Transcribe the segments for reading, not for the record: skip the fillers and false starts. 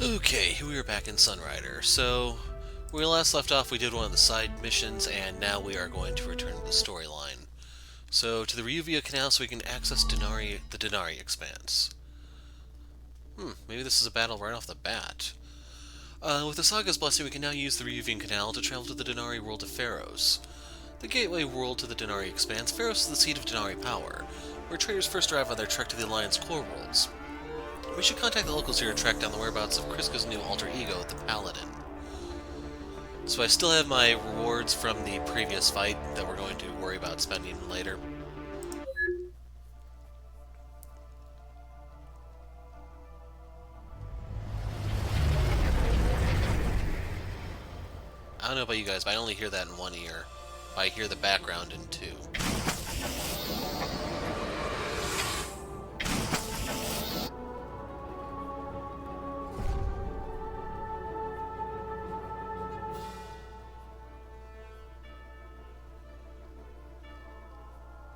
Okay, we are back in Sunrider. So, where we last left off, we did one of the side missions, and now we are going to return to the storyline. So, to the Ryuvia Canal so we can access the Denari Expanse. Maybe this is a battle right off the bat. With the Saga's blessing, we can now use the Ryuvian Canal to travel to the Denari world of Pharos. The gateway world to the Denari Expanse, Pharos is the seat of Denari power, where traders first arrive on their trek to the Alliance core worlds. We should contact the locals here to track down the whereabouts of Kriska's new alter ego, the Paladin. So I still have my rewards from the previous fight that we're going to worry about spending later. I don't know about you guys, but I only hear that in one ear. I hear the background in two.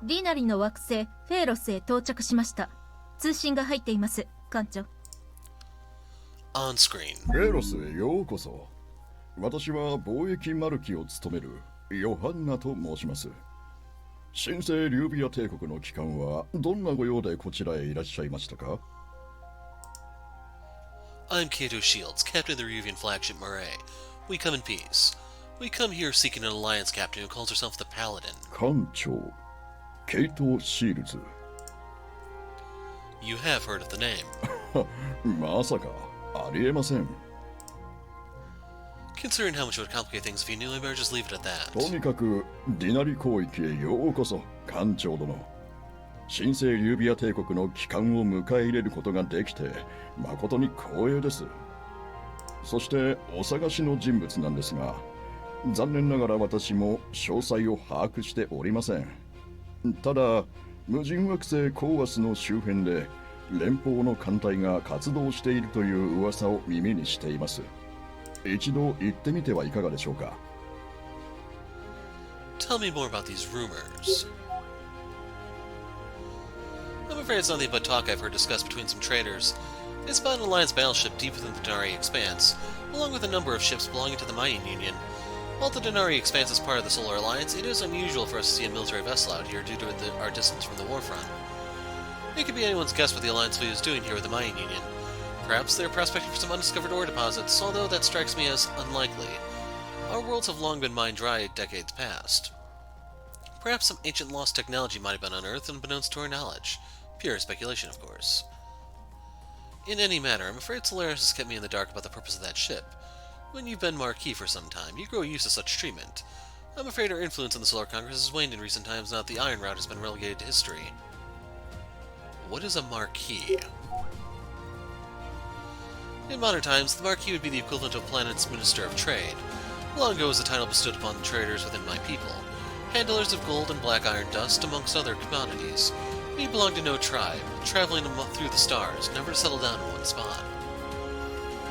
ディナリの惑星フェーロスへ到着しました。通信が入っています、艦長。On screen. フェロスへようこそ。私は貿易マルキを務めるヨハンナと申します。神聖リュービア帝国の機関はどんなご用でこちらへいらっしゃいましたか？ I'm Kato Shields, captain of the Ryuvian flagship Murray. We come in peace. We come here seeking an alliance captain who calls herself the Paladin. 艦長ケイト・シールズ。 You have heard of the name. まさかありえません。 Considering how much it would complicate things if you knew, I better just leave it at that. とにかくディナリ広域へようこそ、艦長殿。神聖リュービア帝国の機関を迎え入れることができて誠に光栄です。そしてお探しの人物なんですが、残念ながら私も詳細を把握しておりません。ただ無人惑星コーワスの周辺で連邦の艦隊が活動しているという噂を耳にしています。一度行ってみてはいかがでしょうか。 Tell me more about these rumors. I'm afraid it's nothing but talk I've heard discussed between some traders. It's about an Alliance battleship deep within the Denari Expanse, along with a number of ships belonging to the Mayan Union. While the Denari Expanse is part of the Solar Alliance, it is unusual for us to see a military vessel out here due to our distance from the warfront. It could be anyone's guess what the Alliance fleet is doing here with the Mayan Union. Perhaps they're prospecting for some undiscovered ore deposits, although that strikes me as unlikely. Our worlds have long been mined dry decades past. Perhaps some ancient lost technology might have been unearthed unbeknownst to our knowledge. Pure speculation, of course. In any matter, I'm afraid Solaris has kept me in the dark about the purpose of that ship. When you've been Marquis for some time, you grow used to such treatment. I'm afraid our influence in the Solar Congress has waned in recent times now that the Iron Route has been relegated to history. What is a Marquis? In modern times, the Marquis would be the equivalent of a planet's Minister of Trade. Long ago was the title bestowed upon the traders within my people, handlers of gold and black iron dust, amongst other commodities. We belong to no tribe, traveling through the stars, never to settle down in one spot.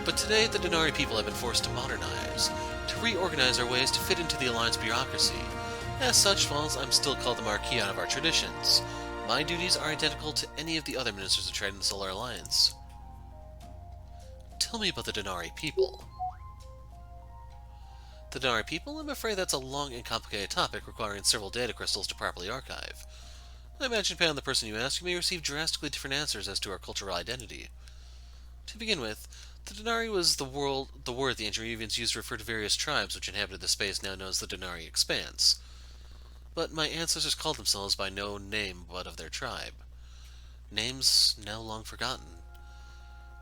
But today, the Denari people have been forced to modernize, to reorganize our ways to fit into the Alliance bureaucracy. As such, while I'm still called the Marquis out of our traditions, my duties are identical to any of the other Ministers of Trade in the Solar Alliance. Tell me about the Denari people. The Denari people? I'm afraid that's a long and complicated topic requiring several data crystals to properly archive. I imagine depending on the person you ask, you may receive drastically different answers as to our cultural identity. To begin with, the Denari was the word the ancient Ryuvians used to refer to various tribes which inhabited the space now known as the Denari Expanse. But my ancestors called themselves by no name but of their tribe. Names now long forgotten.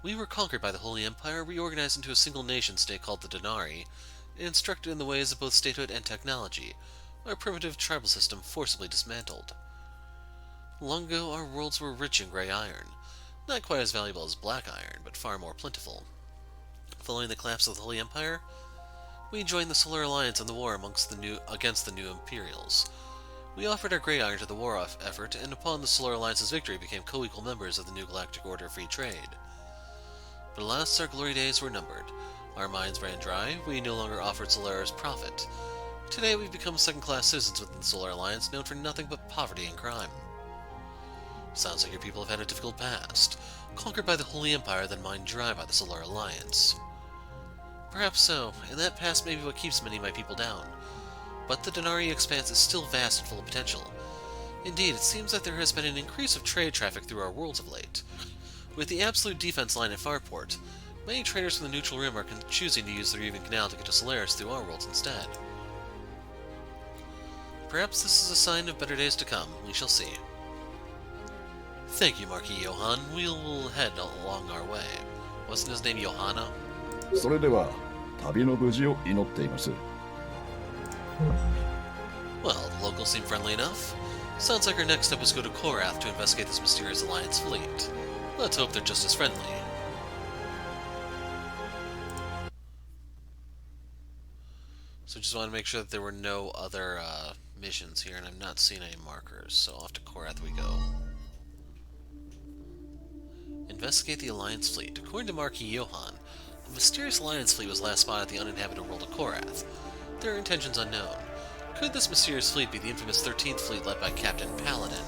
We were conquered by the Holy Empire, reorganized into a single nation-state called the Denari, and instructed in the ways of both statehood and technology, our primitive tribal system forcibly dismantled. Long ago, our worlds were rich in gray iron, not quite as valuable as black iron, but far more plentiful. Following the collapse of the Holy Empire, we joined the Solar Alliance in the war against the new Imperials. We offered our gray iron to the war effort, and upon the Solar Alliance's victory became co-equal members of the new Galactic Order of Free Trade. But alas, our glory days were numbered. Our mines ran dry, we no longer offered Solaris profit. Today we've become second-class citizens within the Solar Alliance, known for nothing but poverty and crime. Sounds like your people have had a difficult past, conquered by the Holy Empire, then mined dry by the Solar Alliance. Perhaps so, and that past may be what keeps many of my people down. But the Denari Expanse is still vast and full of potential. Indeed, it seems like there has been an increase of trade traffic through our worlds of late. With the absolute defense line at Farport, many traders from the Neutral Rim are choosing to use the Reven Canal to get to Solaris through our worlds instead. Perhaps this is a sign of better days to come. We shall see. Thank you, Marquis Johann. We'll head along our way. Wasn't his name Johanna? それでは旅の無事を祈っています。 Well, the locals seem friendly enough. Sounds like our next step is to go to Korrath to investigate this mysterious Alliance fleet. Let's hope they're just as friendly. So just want to make sure that there were no other missions here, and I'm not seeing any markers, so off to Korrath we go. Investigate the Alliance fleet. According to Marquis Johann, a mysterious Alliance fleet was last spotted at the uninhabited world of Korrath. Their intentions unknown. Could this mysterious fleet be the infamous 13th fleet led by Captain Paladin?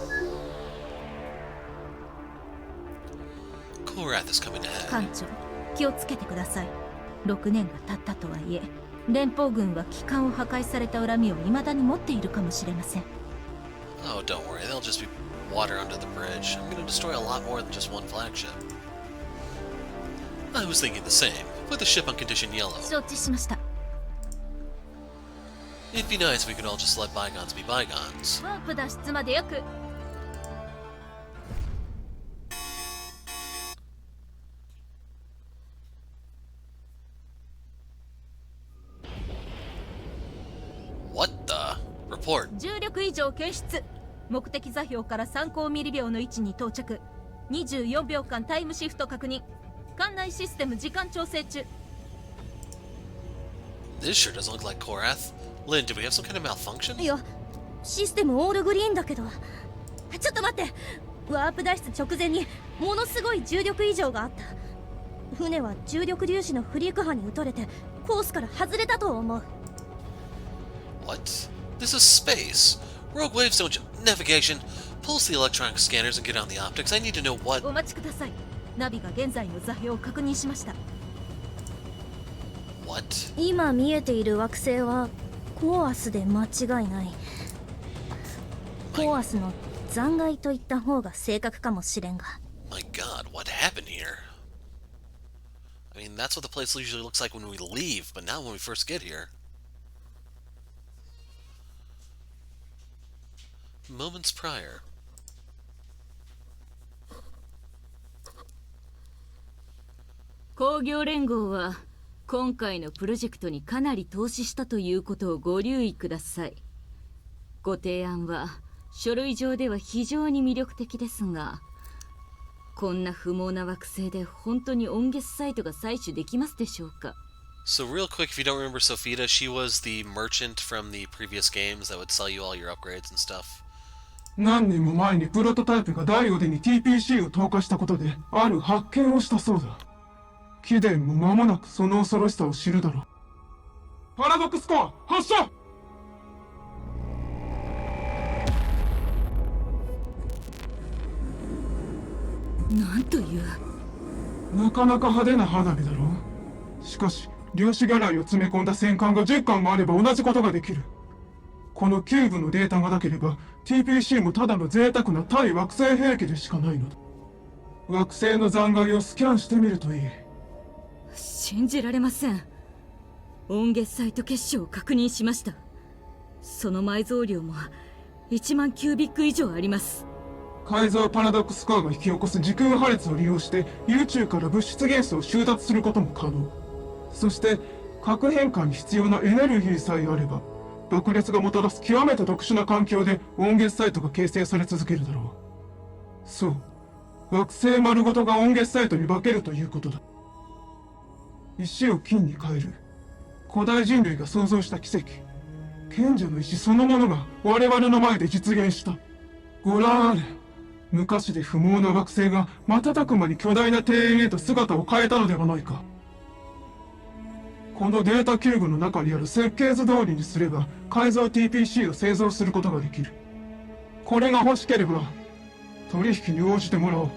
Korrath is coming ahead. 艦長、気をつけてください。6年が経ったとはいえ、連邦軍は旗艦を破壊された恨みを未だに持っているかもしれません。Oh, don't worry. They'll just be water under the bridge. I'm going to destroy a lot more than just one flagship. I was thinking the same. Put the ship on condition yellow. 承知しました。 It'd be nice if we could all just let bygones be bygones. ワープ脱出まで約 What the? Report. 重力異常検出。目的座標から参考ミリ秒の位置に到着。24秒間タイムシフト確認。艦内システム時間調整中。 This sure doesn't look like Korrath. Lynn, did we have some kind of malfunction? いや、システムオールグリーンだけど。ちょっと待って。ワープ脱出直前にものすごい重力異常があった。船は重力粒子のフリーク波に打たれてコースから外れたと思う。 What? This is space. Rogue waves don't navigation. Pulse the electronic scanners and get on the optics. I need to know what. お待ちください。ナビが現在の座標を確認しました。 What? 今見えている惑星はコーアスで間違いない。コーアスの残骸といった方が正確かもしれんが。 My god, what happened here? I mean, that's what the place usually looks like when we leave, but not when we first get here. Moments prior. 工業連合は今回のプロジェクトにかなり投資したということをご留意ください。ご提案は書類上では非常に魅力的ですが、こんな不毛な惑星で本当に温月サイトが採取できますでしょうか。 So real quick, if you don't remember Sophita, she was the merchant from the previous games that would sell you all your upgrades and stuff. 何年も前にプロトタイプがダイオデに TPC を投下したことである発見をしたそうだ。貴殿も間もなくその恐ろしさを知るだろう。パラドックスコア発射。なんという。なかなか派手な花火だろう。しかし量子魚雷を詰め込んだ戦艦が10艦もあれば同じことができる。このキューブのデータがなければ TPC もただの贅沢な対惑星兵器でしかないのだ。惑星の残骸をスキャンしてみるといい。信じられません。温月サイト結晶を確認しました。その埋蔵量も1万キュービック以上あります。改造パラドックスコアが引き起こす時空破裂を利用して宇宙から物質元素を収奪することも可能。そして核変換に必要なエネルギーさえあれば爆裂がもたらす極めて特殊な環境で温月サイトが形成され続けるだろう。そう、惑星丸ごとが温月サイトに化けるということだ。石を金に変える古代人類が創造した奇跡、賢者の石そのものが我々の前で実現した。ご覧あれ、昔で不毛な惑星が瞬く間に巨大な庭園へと姿を変えたのではないか。このデータキューブの中にある設計図通りにすれば改造 TPC を製造することができる。これが欲しければ取引に応じてもらおう。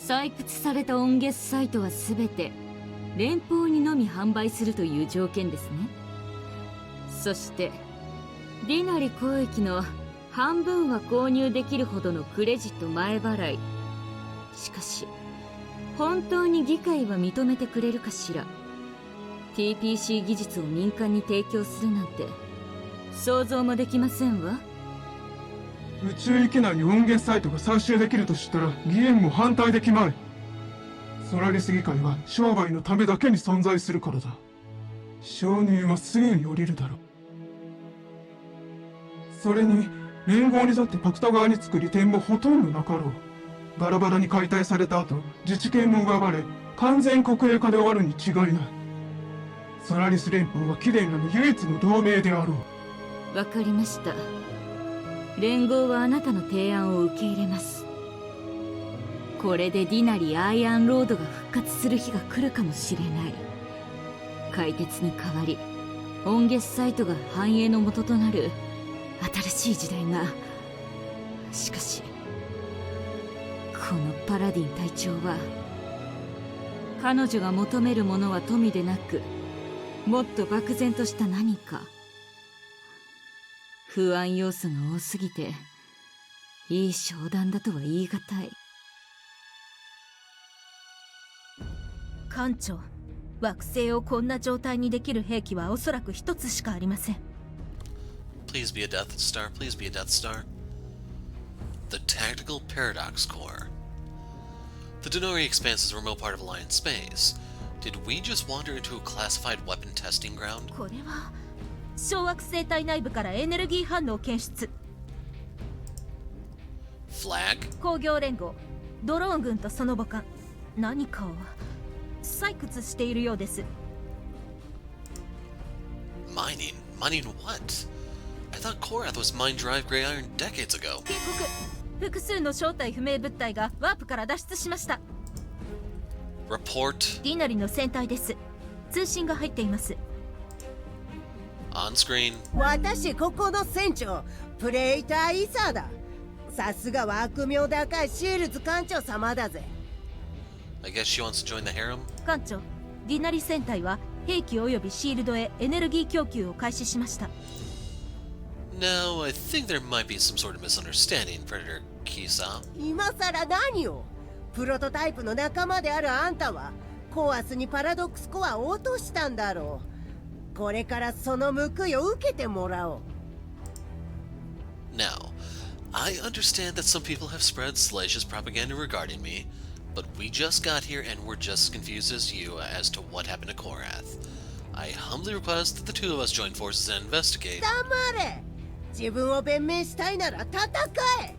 採掘された温月サイトは全て連邦にのみ販売するという条件ですね。そしてディナリ交易の半分は購入できるほどのクレジット前払い。しかし本当に議会は認めてくれるかしら。 TPC 技術を民間に提供するなんて想像もできませんわ。宇宙域内に音源サイトが採集できるとしたら議員も反対できまい。ソラリス議会は商売のためだけに存在するからだ。承認はすぐに降りるだろう。それに連合にだってパクタ側に作り点もほとんどなかろう。バラバラに解体された後自治権も奪われ完全国営化で終わるに違いない。ソラリス連邦はキレイなの唯一の同盟であろう。わかりました。連合はあなたの提案を受け入れます。これでディナリアイアンロードが復活する日が来るかもしれない。海鉄に代わり温月サイトが繁栄の元となる新しい時代が。しかしこのパラディン隊長は彼女が求めるものは富でなくもっと漠然とした何か。不安要素が多すぎていい商談だとは言い難い。艦長、惑星をこんな状態にできる兵器はおそらく一つしかありません。 Please be a Death Star, please be a Death Star. The Tactical Paradox Core. The Denari Expanse is a remote part of Alliance space. Did we just wander into a classified weapon testing ground? これは小惑星体内部からエネルギー反応検出。 Flag? 工業連合、ドローン軍とその母艦、何かを採掘しているようです。 Mining? Mining what? I thought Korrath was mine-drive gray iron decades ago. 警告、複数の正体不明物体がワープから脱出しました。 Report ディナリの船体です。通信が入っています。 on screen. 私ここの船長プレイターイサーだ。さすがは悪名高いシールズ艦長様だぜ。 I guess she wants to join the harem? 艦長、ディナリ船体は兵器及びシールドへエネルギー供給を開始しました。 No, I think there might be some sort of misunderstanding, Predator Kisa. 今さら何を。プロトタイプの仲間であるあんたはコアスにパラドックスコアを落としたんだろう。これからその報いを受けてもらおう。 Now, I understand that some people have spread salacious propaganda regarding me, but we just got here and we're just as confused as you as to what happened to Korrath. I humbly request that the two of us join forces and investigate. 黙れ。自分を弁明したいなら戦え。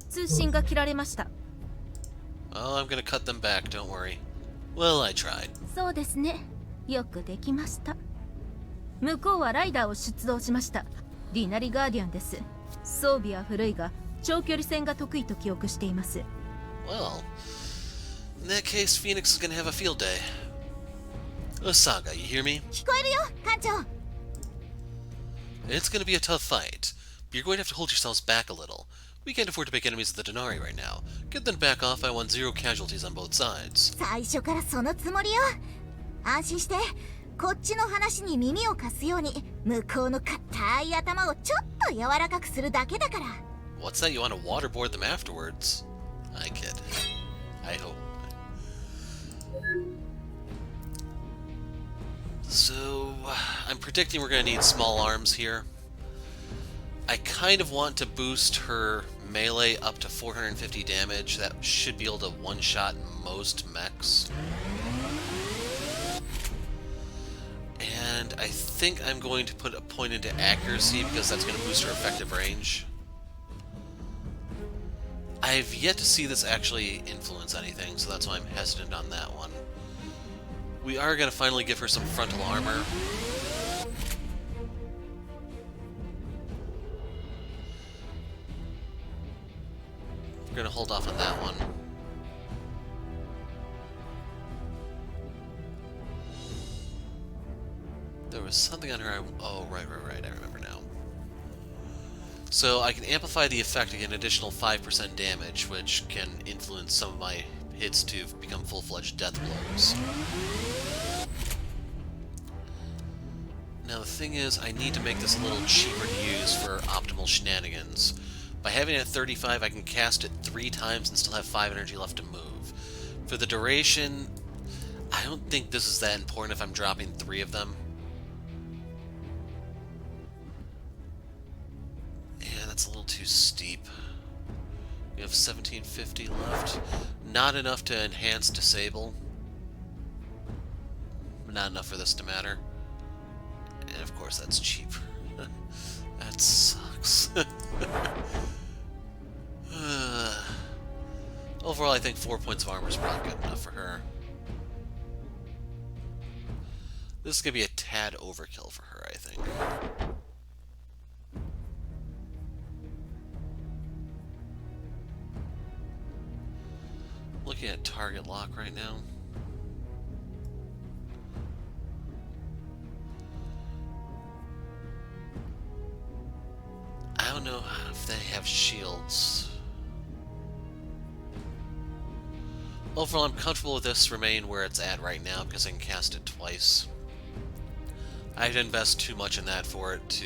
通信が切られました。 Oh, I'm gonna cut them back, don't worry. Well, I tried. そうですね、よくできました。向こうはライダーを出動しました。ディナリガーディアンです。装備は古いが長距離戦が得意と記憶しています。 Well, in that case, Phoenix is gonna have a field day. Osaga, you hear me? 聞こえるよ艦長。 It's gonna be a tough fight, but you're going to have to hold yourselves back a little. We can't afford to make enemies of the Denari right now. Get them back off, I want 0 casualties on both sides. 最初からそのつもりよ。安心して、こっちの話に耳を貸すように向こうの硬い頭をちょっと柔らかくするだけだから。 What's that? You want to waterboard them afterwards? I kid. I hope. So, I'm predicting we're going to need small arms here. I kind of want to boost her melee up to 450 damage. That should be able to one-shot most mechs. And I think I'm going to put a point into accuracy because that's going to boost her effective range. I've yet to see this actually influence anything, so that's why I'm hesitant on that one. We are going to finally give her some frontal armor. We're going to hold off on that one. There was something on her. Oh, right. I remember now. So I can amplify the effect to get an additional 5% damage, which can influence some of my hits to become full-fledged death blows. Now the thing is, I need to make this a little cheaper to use for optimal shenanigans. By having it at 35, I can cast it 3 times and still have 5 energy left to move. For the duration, I don't think this is that important if I'm dropping 3 of them. Yeah, that's a little too steep. We have 1750 left. Not enough to enhance disable. Not enough for this to matter. And of course that's cheap. That sucks. Overall, I think 4 points of armor is probably good enough for her. This is going to be a tad overkill for her, I think. Looking at target lock right now. I don't know if they have shields. Overall, I'm comfortable with this remain where it's at right now because I can cast it twice. I had to invest too much in that for it to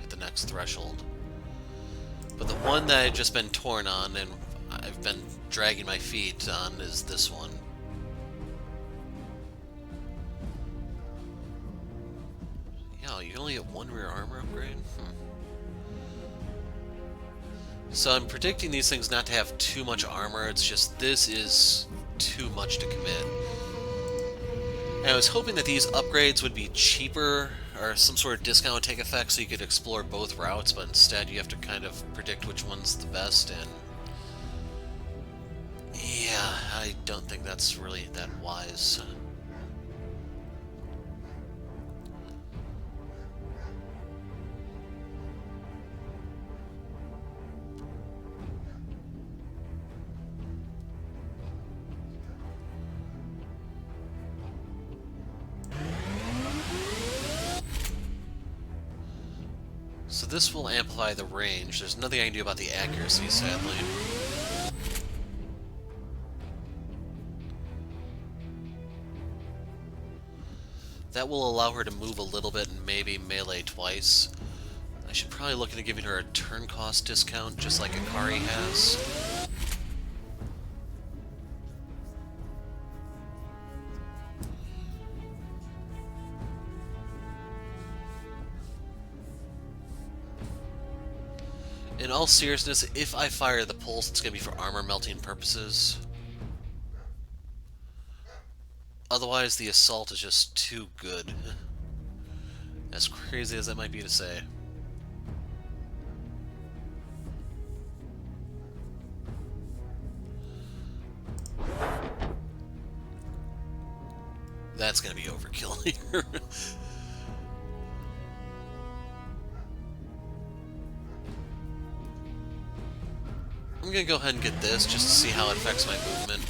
hit the next threshold. But the one that I've just been torn on and I've been dragging my feet on is this one. Yeah, you only get 1 rear armor upgrade? So I'm predicting these things not to have too much armor, it's just this is too much to commit. And I was hoping that these upgrades would be cheaper, or some sort of discount would take effect so you could explore both routes, but instead you have to kind of predict which one's the best, and yeah, I don't think that's really that wise. So this will amplify the range. There's nothing I can do about the accuracy, sadly. That will allow her to move a little bit and maybe melee twice. I should probably look into giving her a turn cost discount, just like Akari has. In all seriousness, if I fire the pulse, it's going to be for armor melting purposes. Otherwise, the assault is just too good. As crazy as that might be to say. That's going to be overkill here. I'm going to go ahead and get this just to see how it affects my movement.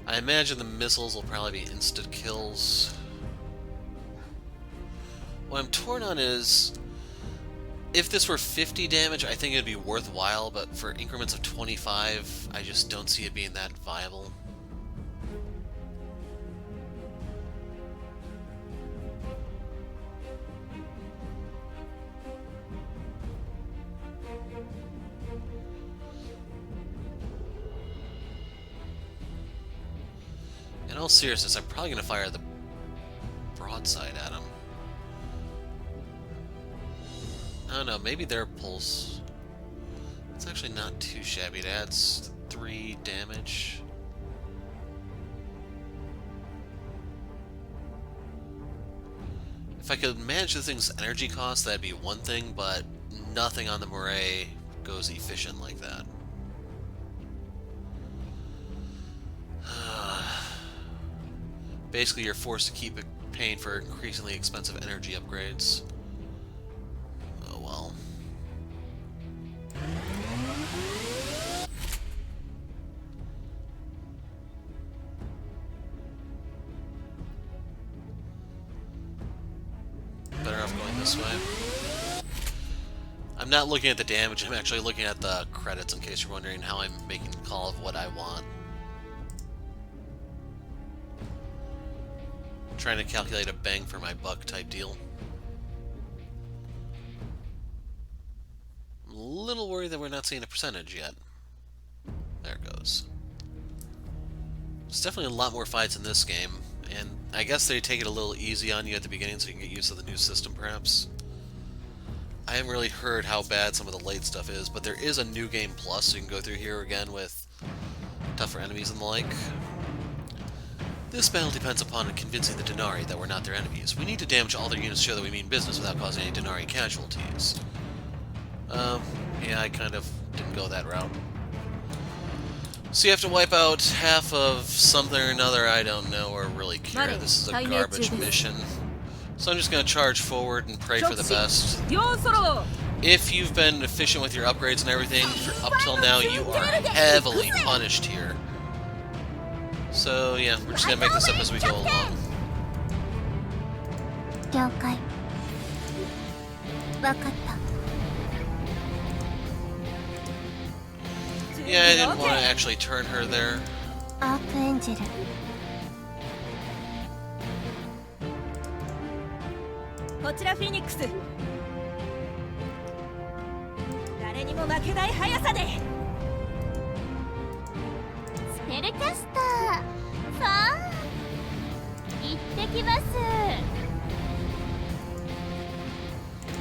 I imagine the missiles will probably be instant kills. What I'm torn on is, if this were 50 damage, I think it would be worthwhile, but for increments of 25, I just don't see it being that viable. In all seriousness, I'm probably going to fire the broadside at him. I don't know, maybe their pulse... It's actually not too shabby. It adds 3 damage. If I could manage the thing's energy cost, that'd be one thing, but nothing on the Moray goes efficient like that. Basically, you're forced to keep paying for increasingly expensive energy upgrades. Oh well. Better off going this way. I'm not looking at the damage, I'm actually looking at the credits in case you're wondering how I'm making a call of what I want. I'm trying to calculate a bang for my buck type deal. I'm a little worried that we're not seeing a percentage yet. There it goes. There's definitely a lot more fights in this game, and I guess they take it a little easy on you at the beginning so you can get used to the new system, perhaps. I haven't really heard how bad some of the late stuff is, but there is a New Game Plus, so you can go through here again with tougher enemies and the like. This battle depends upon convincing the Denari that we're not their enemies. We need to damage all their units to show that we mean business without causing any Denari casualties. Yeah, I kind of didn't go that route. So you have to wipe out half of something or another, I don't know or really care. This is a garbage mission. So I'm just going to charge forward and pray for the best. If you've been efficient with your upgrades and everything, up till now you are heavily punished here. So yeah, we're just going to make this up as we go along. Yeah, I didn't want to actually turn her there. Archangel. こちらフィニックス。誰にも負けない速さで。スペルキャスター。さあ、行ってきます。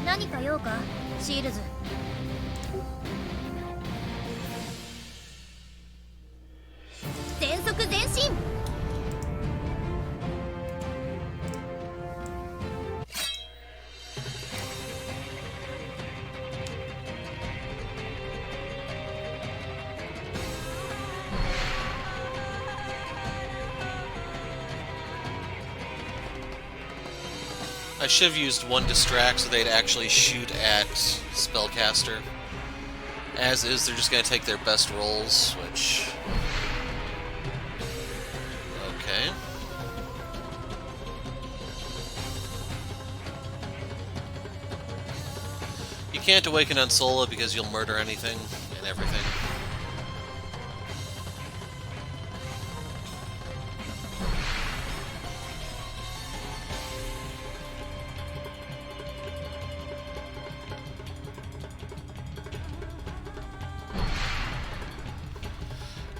何か用か、シールズ。全速前進。I should have used one distract so they'd actually shoot at Spellcaster. As is, they're just going to take their best rolls, which... Okay. You can't awaken on Sola because you'll murder anything and everything.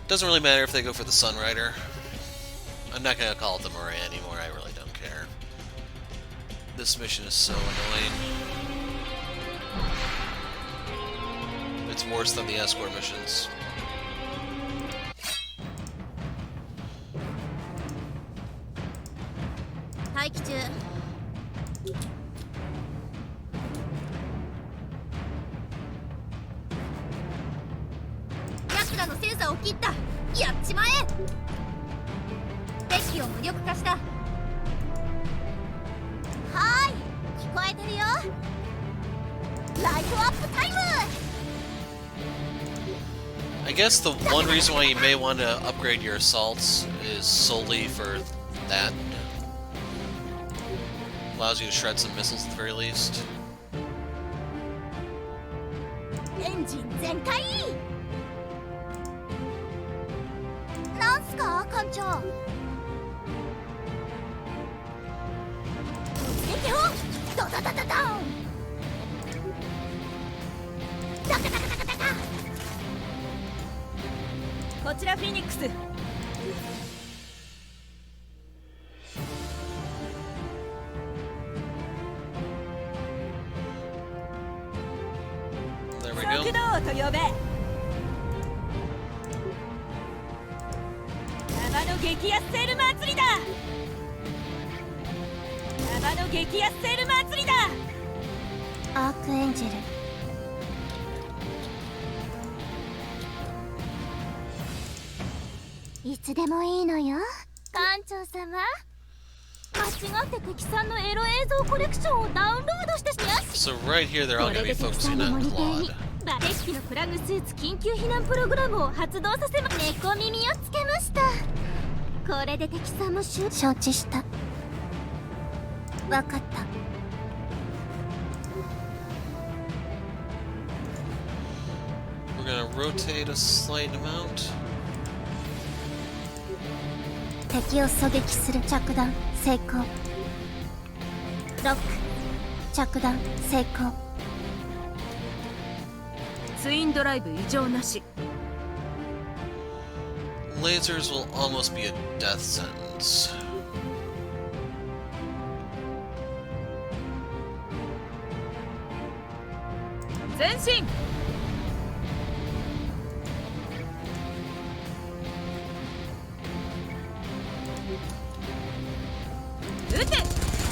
Doesn't really matter if they go for the Sunrider. I'm not going to call it the Moray anymore, I really don't care. This mission is so annoying. It's worse than the escort missions. I guess the one reason why you may want to upgrade your assaults is solely for that. Allows you to shred some missiles at the very least. Engine 全開。なんすか、艦長。撃をドドドドドン。ダカダカダカダカ。こちらフィニックス。速道と呼べ。生の激安セール祭りだ。生の激安セール祭りだ。アークエンジェル。いつでもいいのよ、艦長様。間違って敵さんのエロ映像コレクションをダウンロードしてしまう。So right here they're all going to be focusing on Claude. デッキのプラグスーツ緊急避難プログラムを発動させま。猫耳をつけました。これで敵さんも承知した。わかった。rotate a slight amount. 敵を狙撃する。着弾成功。ロック。着弾成功。ツインドライブ異常なし。 Lasers will almost be a death sentence. 前進。撃て。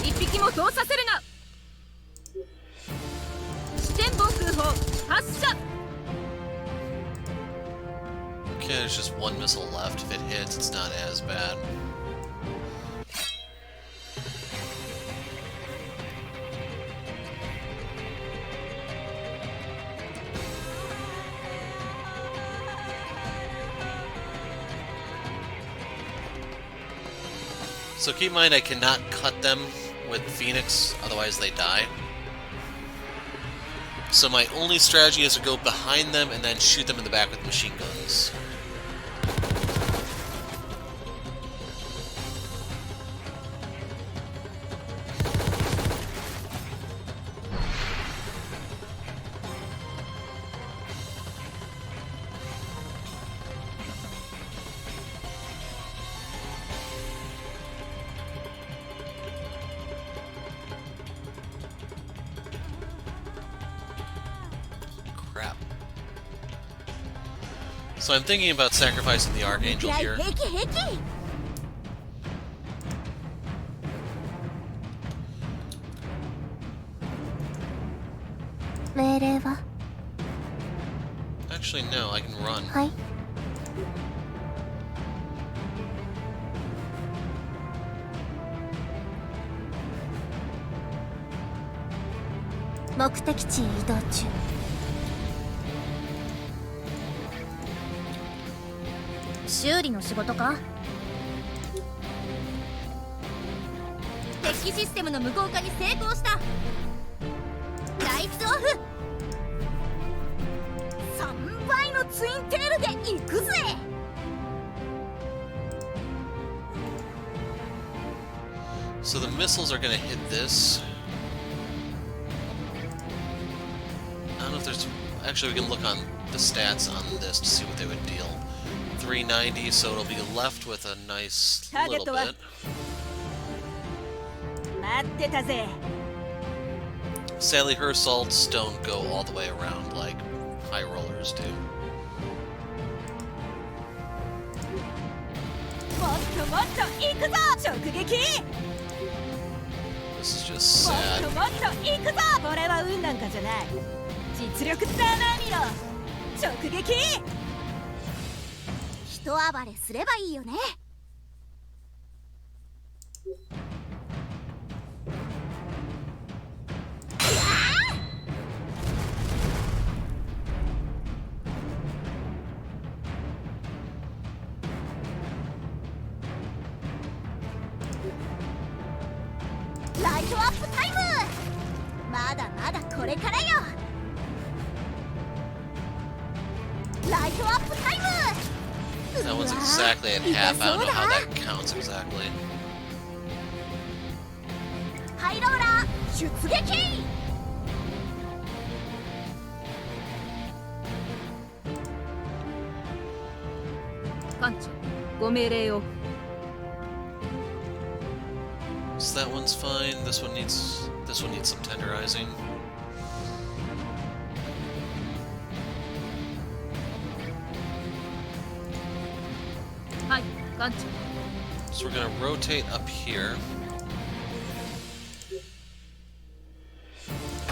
一匹も通させるな。視点防空砲発射。 Okay, there's just one missile left. If it hits, it's not as bad. So keep in mind I cannot cut them with Phoenix, otherwise they die. So my only strategy is to go behind them and then shoot them in the back with machine guns. Crap. So I'm thinking about sacrificing the Archangel here. 平気平気。命令は。 Actually, no, I can run. はい。目的地へ移動中。修理の仕事か。敵システムの無効化に成功した。ライツオフ。3倍のツインテールで行くぜ。 So the missiles are gonna hit this. I don't know if there's... Actually, we can look on the stats on this to see what they would deal. 390, so it'll be left with a nice little bit. 待ってたぜ。 Sadly, her assaults don't go all the way around like high rollers do. もっともっと行くぞ。直撃。 This is just もっ sad. ともっと行くぞ。これは運なんかじゃない。実力だな見ろ。直撃。人暴れすればいいよね。ライトアップタイム。まだまだこれからよ。ライトアップタイム。 That one's exactly at half. I don't know how that counts exactly. ハイローラー出撃。艦長、ご命令を。 So that one's fine. This one needs some tenderizing. Hi, 艦長。 So we're gonna rotate up here.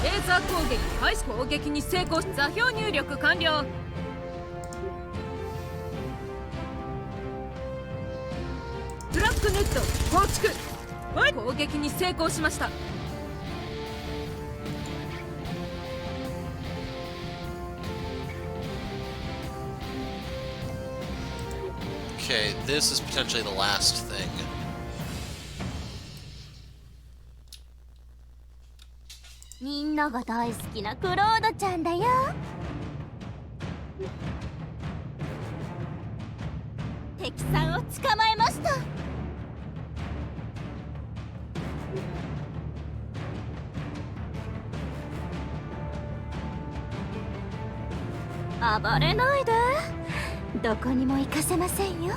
レーザー攻撃開始。攻撃に成功。座標入力完了。トラックネット構築。攻撃に成功しました。 Okay, this is potentially the last thing. みんなが大好きなクロードちゃんだよ。敵さんを捕まえました。暴れないで、どこにも行かせませんよ。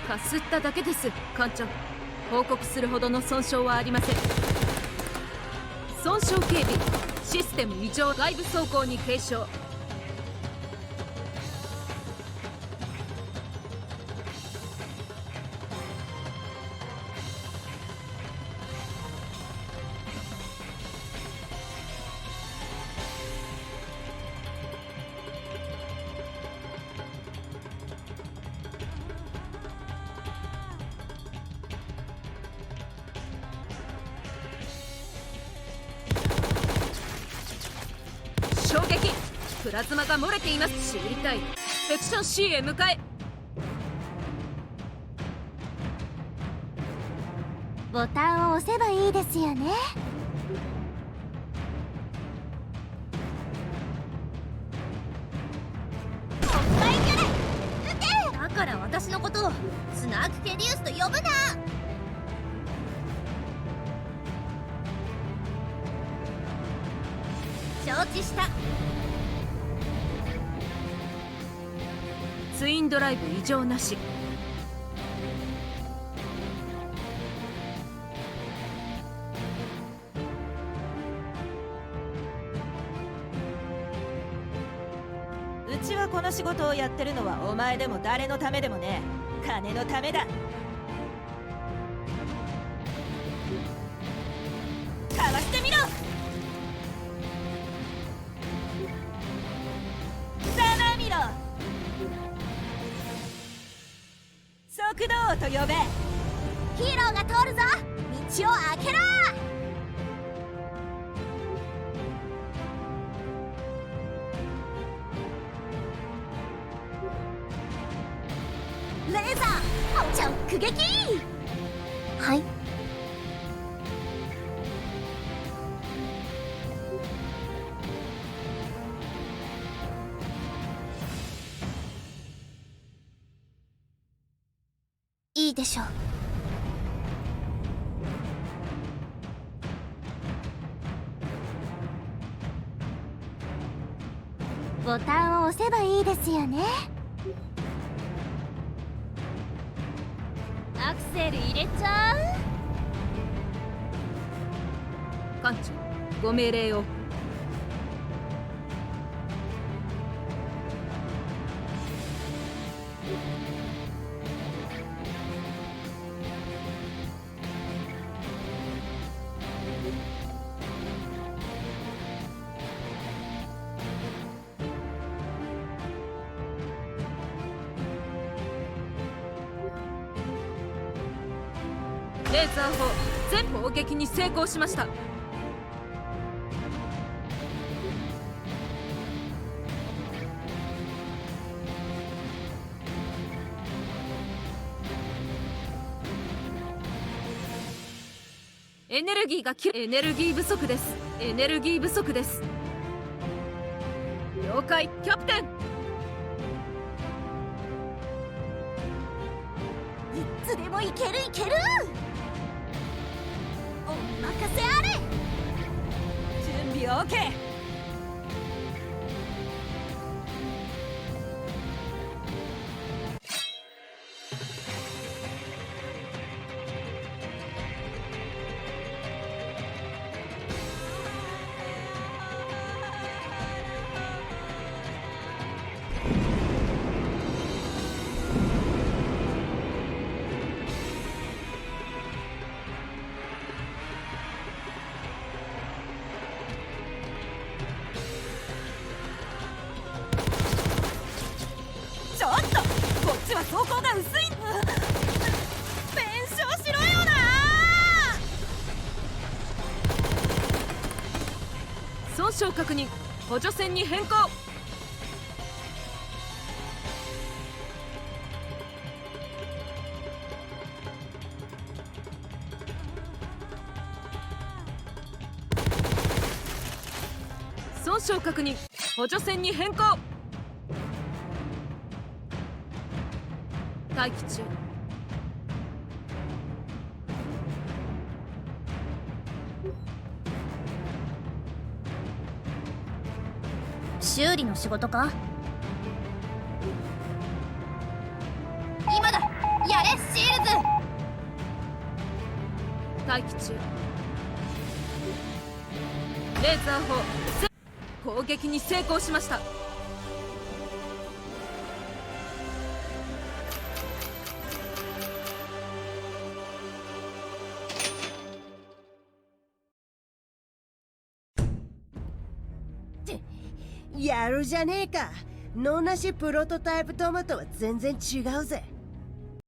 かすっただけです。艦長、報告するほどの損傷はありません。損傷警備、システム異常、外部走行に警鐘。衝撃、プラズマが漏れています。知りたい。セクション C へ向かえ。ボタンを押せばいいですよね。お前キャラ撃て。だから私のことをスナーク・ケリウスと呼ぶな。承知した。ツインドライブ異常なし。うちはこの仕事をやってるのはお前でも誰のためでもねえ、金のためだ。かわしてみろ。ざまみろ。速度王と呼べ。ヒーローが通るぞ。道を開けろ。レーザー直撃。はい。いいでしょう。ボタンを押せばいいですよね。アクセル入れちゃう。艦長、ご命令を。レーザー砲全砲撃に成功しました。エネルギーがエネルギー不足です。エネルギー不足です。了解、キャプテン。いつでもいけるいける。お任せあれ。準備 OK。ちょっとこっちは走行が薄い。弁損傷確認。補助線に変更。損傷確認。補助線に変更。待機中。修理の仕事か？今だ、やれシールズ。待機中。レーザー砲攻撃に成功しました。やるじゃねえか。野なしプロトタイプトマトは全然違うぜ。